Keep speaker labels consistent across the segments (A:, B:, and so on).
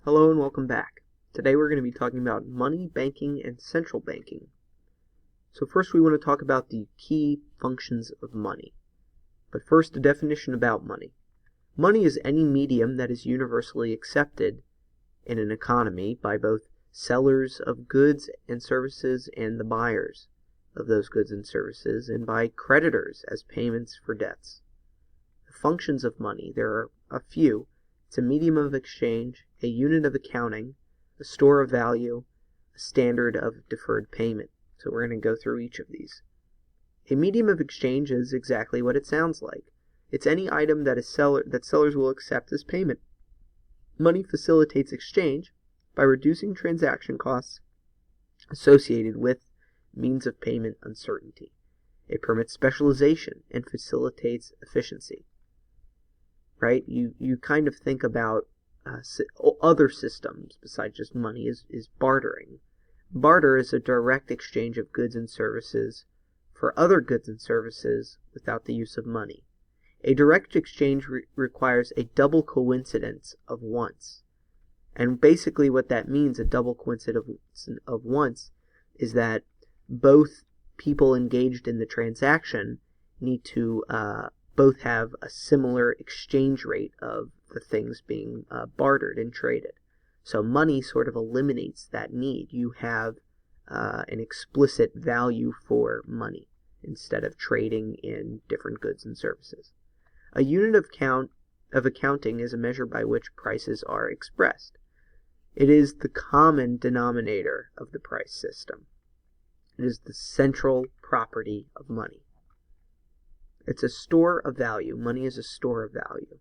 A: Hello and welcome back. Today we're going to be talking about money, banking, and central banking. So first we want to talk about the key functions of money. But first, a definition about money. Money is any medium that is universally accepted in an economy by both sellers of goods and services and the buyers of those goods and services, and by creditors as payments for debts. The functions of money, there are a few. It's a medium of exchange, a unit of accounting, a store of value, a standard of deferred payment. So we're going to go through each of these. A medium of exchange is exactly what it sounds like. It's any item that sellers will accept as payment. Money facilitates exchange by reducing transaction costs associated with means of payment uncertainty. It permits specialization and facilitates efficiency. Right? You kind of think about other systems besides just money is bartering. Barter is a direct exchange of goods and services for other goods and services without the use of money. A direct exchange requires a double coincidence of wants. And basically what that means, a double coincidence of wants, is that both people engaged in the transaction need to both have a similar exchange rate of the things being bartered and traded. So money sort of eliminates that need. You have an explicit value for money instead of trading in different goods and services. A unit of accounting is a measure by which prices are expressed. It is the common denominator of the price system. It is the central property of money. It's a store of value. Money is a store of value.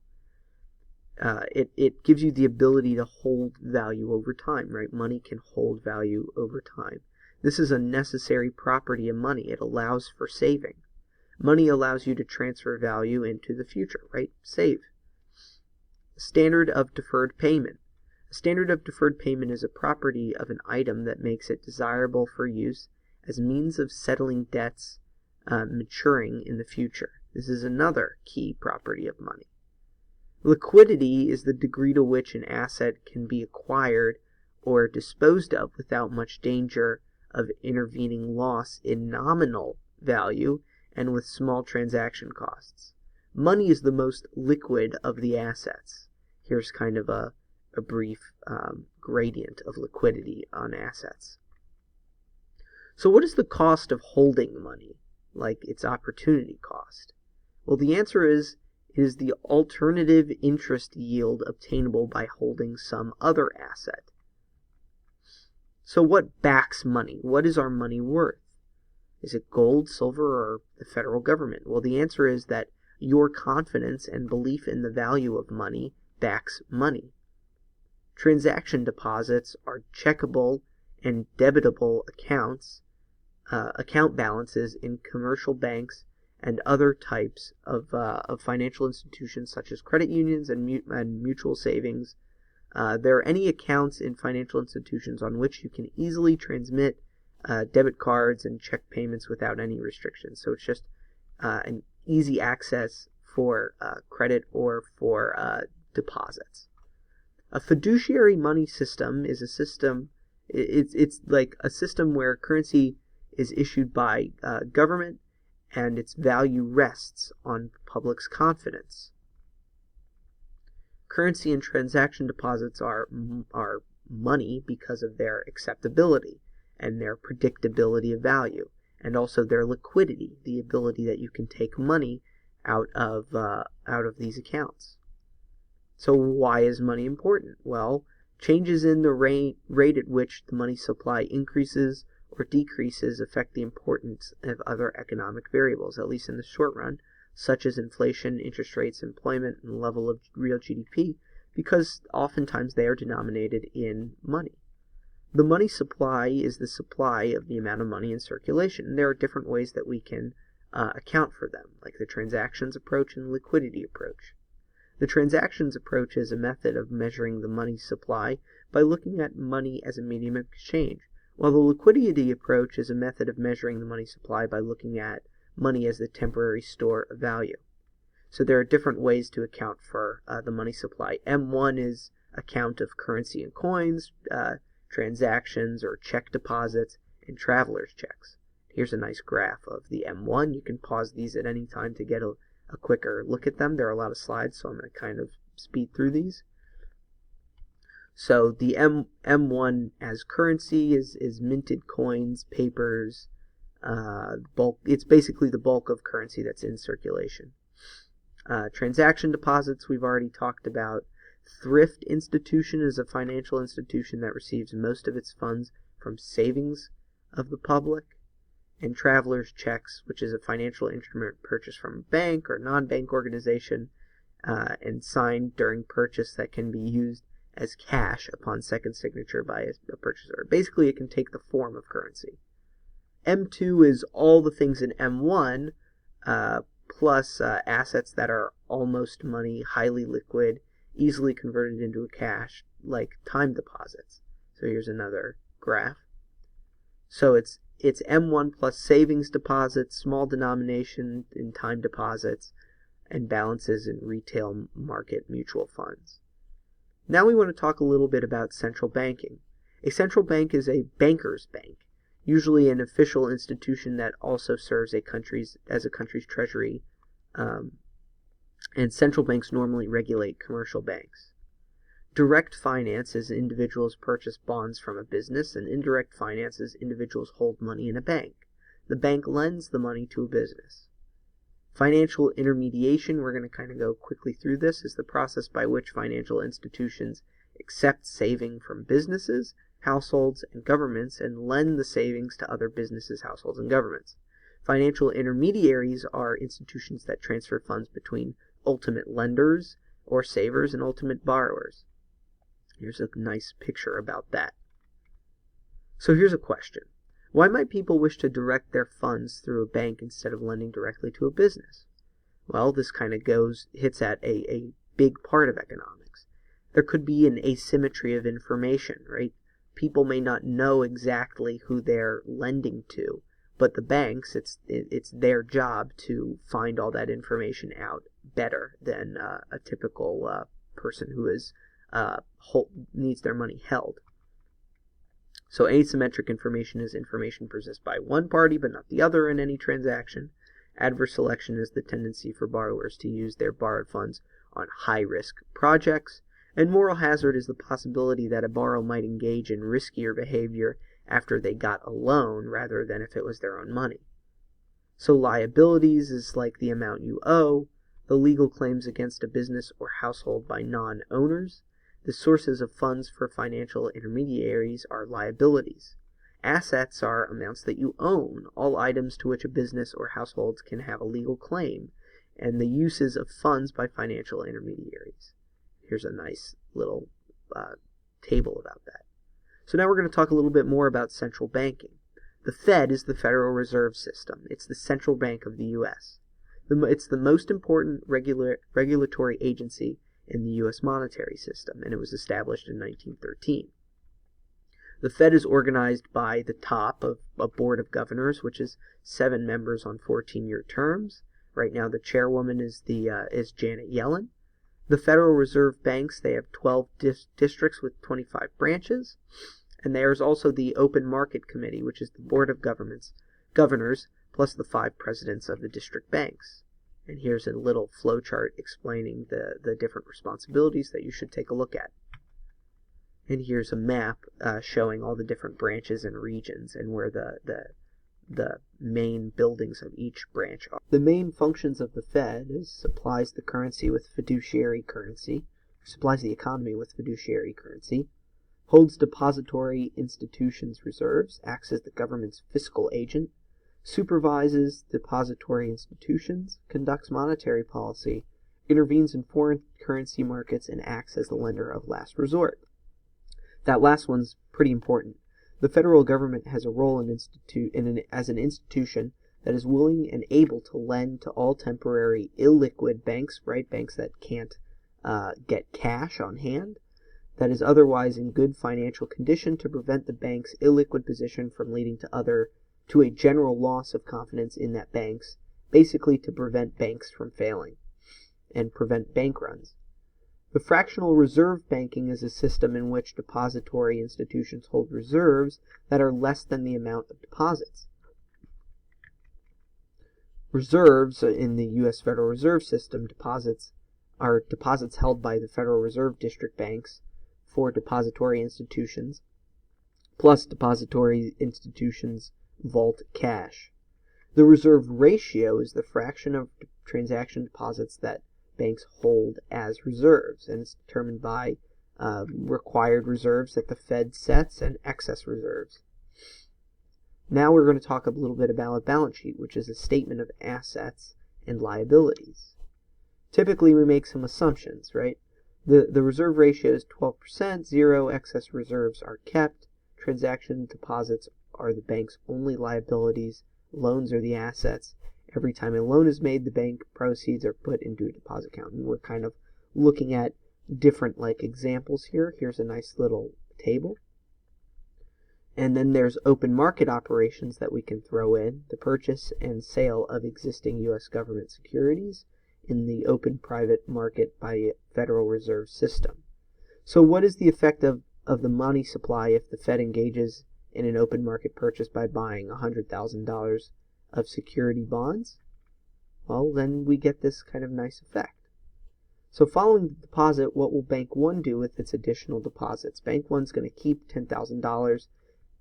A: It gives you the ability to hold value over time, right? Money can hold value over time. This is a necessary property of money. It allows for saving. Money allows you to transfer value into the future, right? Save. Standard of deferred payment. A standard of deferred payment is a property of an item that makes it desirable for use as means of settling debts maturing in the future. This is another key property of money. Liquidity is the degree to which an asset can be acquired or disposed of without much danger of intervening loss in nominal value and with small transaction costs. Money is the most liquid of the assets. Here's kind of a brief gradient of liquidity on assets. So what is the cost of holding money, like its opportunity cost? Well, the answer is it is the alternative interest yield obtainable by holding some other asset. So what backs money? What is our money worth? Is it gold, silver, or the federal government? Well, the answer is that your confidence and belief in the value of money backs money. Transaction deposits are checkable and debitable accounts, account balances in commercial banks and other types of financial institutions such as credit unions and mutual savings. There are any accounts in financial institutions on which you can easily transmit debit cards and check payments without any restrictions. So it's just an easy access for credit or for deposits. A fiduciary money system is a system, it's like a system where currency is issued by government and its value rests on public's confidence. Currency and transaction deposits are money because of their acceptability and their predictability of value, and also their liquidity, the ability that you can take money out of these accounts. So why is money important? Well, changes in the rate at which the money supply increases or decreases affect the importance of other economic variables, at least in the short run, such as inflation, interest rates, employment, and level of real GDP, because oftentimes they are denominated in money. The money supply is the supply of the amount of money in circulation. And there are different ways that we can account for them, like the transactions approach and the liquidity approach. The transactions approach is a method of measuring the money supply by looking at money as a medium of exchange, while the liquidity approach is a method of measuring the money supply by looking at money as the temporary store of value. So there are different ways to account for the money supply. M1 is account of currency and coins, transactions or check deposits, and traveler's checks. Here's a nice graph of the M1. You can pause these at any time to get a quicker look at them. There are a lot of slides, so I'm going to kind of speed through these. So the M1 as currency is minted coins, papers, bulk. It's basically the bulk of currency that's in circulation. Transaction deposits we've already talked about. Thrift institution is a financial institution that receives most of its funds from savings of the public. And traveler's checks, which is a financial instrument purchased from a bank or non-bank organization and signed during purchase that can be used as cash upon second signature by a purchaser. Basically, it can take the form of currency. M2 is all the things in M1 plus assets that are almost money, highly liquid, easily converted into a cash, like time deposits. So here's another graph. So it's M1 plus savings deposits, small denomination in time deposits, and balances in retail market mutual funds. Now we want to talk a little bit about central banking. A central bank is a banker's bank, usually an official institution that also serves as a country's treasury, and central banks normally regulate commercial banks. Direct finance is individuals purchase bonds from a business, and indirect finance is individuals hold money in a bank. The bank lends the money to a business. Financial intermediation, we're going to kind of go quickly through this, is the process by which financial institutions accept saving from businesses, households, and governments and lend the savings to other businesses, households, and governments. Financial intermediaries are institutions that transfer funds between ultimate lenders or savers and ultimate borrowers. Here's a nice picture about that. So here's a question. Why might people wish to direct their funds through a bank instead of lending directly to a business? Well, this kind of hits at a big part of economics. There could be an asymmetry of information, right? People may not know exactly who they're lending to, but the banks, it's their job to find all that information out better than a typical person who needs their money held. So asymmetric information is information possessed by one party but not the other in any transaction. Adverse selection is the tendency for borrowers to use their borrowed funds on high-risk projects. And moral hazard is the possibility that a borrower might engage in riskier behavior after they got a loan rather than if it was their own money. So liabilities is like the amount you owe, the legal claims against a business or household by non-owners. The sources of funds for financial intermediaries are liabilities. Assets are amounts that you own, all items to which a business or household can have a legal claim, and the uses of funds by financial intermediaries. Here's a nice little table about that. So now we're going to talk a little bit more about central banking. The Fed is the Federal Reserve System. It's the central bank of the U.S. It's the most important regulatory agency in the U.S. monetary system, and it was established in 1913. The Fed is organized by the top of a board of governors, which is 7 members on 14-year terms. Right now, the chairwoman is Janet Yellen. The Federal Reserve banks, they have 12 districts with 25 branches, and there's also the Open Market Committee, which is the board of governors, plus the 5 presidents of the district banks. And here's a little flow chart explaining the different responsibilities that you should take a look at. And here's a map showing all the different branches and regions and where the main buildings of each branch are. The main functions of the Fed is supplies the economy with fiduciary currency, holds depository institutions' reserves, acts as the government's fiscal agent, supervises depository institutions, conducts monetary policy, intervenes in foreign currency markets, and acts as the lender of last resort. That last one's pretty important. The federal government has a role as an institution that is willing and able to lend to all temporary illiquid banks, right? Banks that can't get cash on hand, that is otherwise in good financial condition, to prevent the bank's illiquid position from leading to a general loss of confidence in that banks, basically to prevent banks from failing and prevent bank runs. The fractional reserve banking is a system in which depository institutions hold reserves that are less than the amount of deposits. Reserves in the U.S. Federal Reserve System are deposits held by the Federal Reserve District banks for depository institutions, plus depository institutions' vault cash. The reserve ratio is the fraction of transaction deposits that banks hold as reserves, and it's determined by required reserves that the Fed sets and excess reserves. Now we're going to talk a little bit about a balance sheet, which is a statement of assets and liabilities. Typically, we make some assumptions, right? The reserve ratio is 12%, zero excess reserves are kept, transaction deposits are the bank's only liabilities, loans are the assets. Every time a loan is made, the bank proceeds are put into a deposit account. And we're kind of looking at different examples here. Here's a nice little table. And then there's open market operations that we can throw in, the purchase and sale of existing U.S. government securities in the open private market by a Federal Reserve System. So what is the effect of the money supply if the Fed engages in an open market purchase by buying $100,000 of security bonds? Well, then we get this kind of nice effect. So following the deposit, what will Bank 1 do with its additional deposits? Bank 1 is going to keep $10,000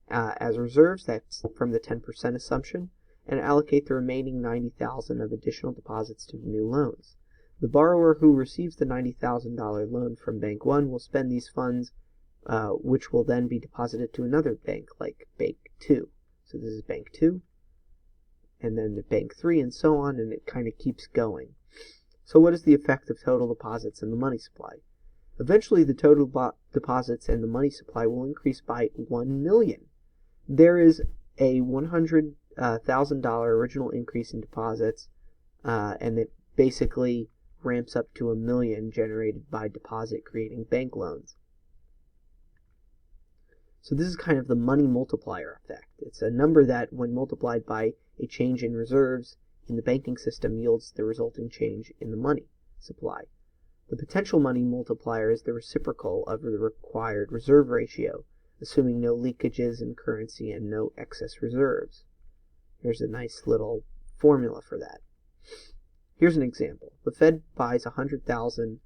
A: as reserves, that's from the 10% assumption, and allocate the remaining $90,000 of additional deposits to the new loans. The borrower who receives the $90,000 loan from Bank 1 will spend these funds, which will then be deposited to another bank, like Bank 2. So this is Bank 2, and then the Bank 3, and so on, and it kind of keeps going. So what is the effect of total deposits and the money supply? Eventually, the total deposits and the money supply will increase by $1 million. There is a $100,000 original increase in deposits, and it basically ramps up to $1 million generated by deposit creating bank loans. So this is kind of the money multiplier effect. It's a number that, when multiplied by a change in reserves in the banking system, yields the resulting change in the money supply. The potential money multiplier is the reciprocal of the required reserve ratio, assuming no leakages in currency and no excess reserves. Here's a nice little formula for that. Here's an example. The Fed buys 100,000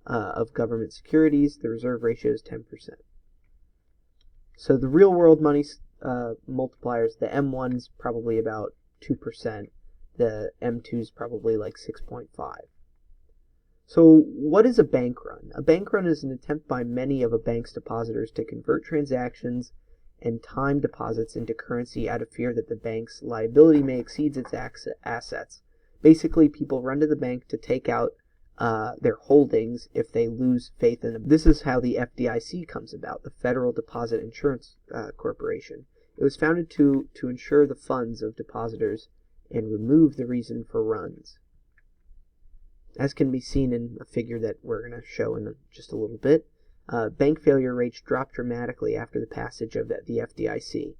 A: of government securities. The reserve ratio is 10%. So the real world money multipliers, the M1 is probably about 2%. The M2 is probably like 6.5. So what is a bank run? A bank run is an attempt by many of a bank's depositors to convert transactions and time deposits into currency out of fear that the bank's liability may exceed its assets. Basically, people run to the bank to take out their holdings if they lose faith in them. This is how the FDIC comes about, the Federal Deposit Insurance Corporation. It was founded to insure the funds of depositors and remove the reason for runs. As can be seen in a figure that we're going to show in just a little bit, bank failure rates dropped dramatically after the passage of the FDIC.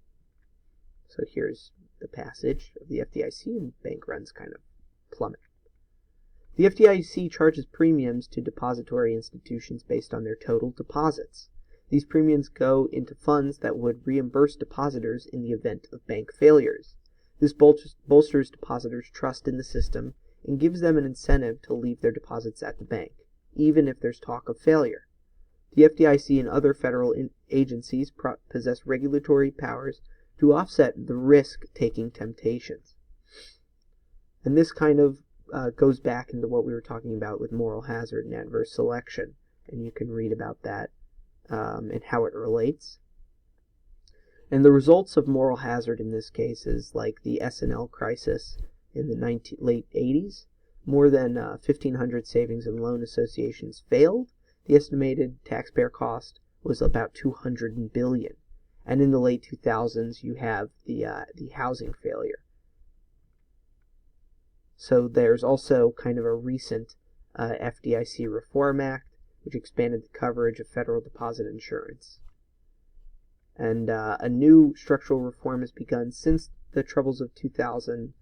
A: So here's the passage of the FDIC, and bank runs kind of plummet. The FDIC charges premiums to depository institutions based on their total deposits. These premiums go into funds that would reimburse depositors in the event of bank failures. This bolsters depositors' trust in the system and gives them an incentive to leave their deposits at the bank, even if there's talk of failure. The FDIC and other federal agencies possess regulatory powers to offset the risk-taking temptations. And this kind of goes back into what we were talking about with moral hazard and adverse selection, and you can read about that and how it relates. And the results of moral hazard in this case is like the S&L crisis in the late 80s. More than 1,500 savings and loan associations failed. The estimated taxpayer cost was about $200 billion. And in the late 2000s, you have the housing failure. So there's also kind of a recent FDIC Reform Act, which expanded the coverage of federal deposit insurance. And a new structural reform has begun since the troubles of 2000,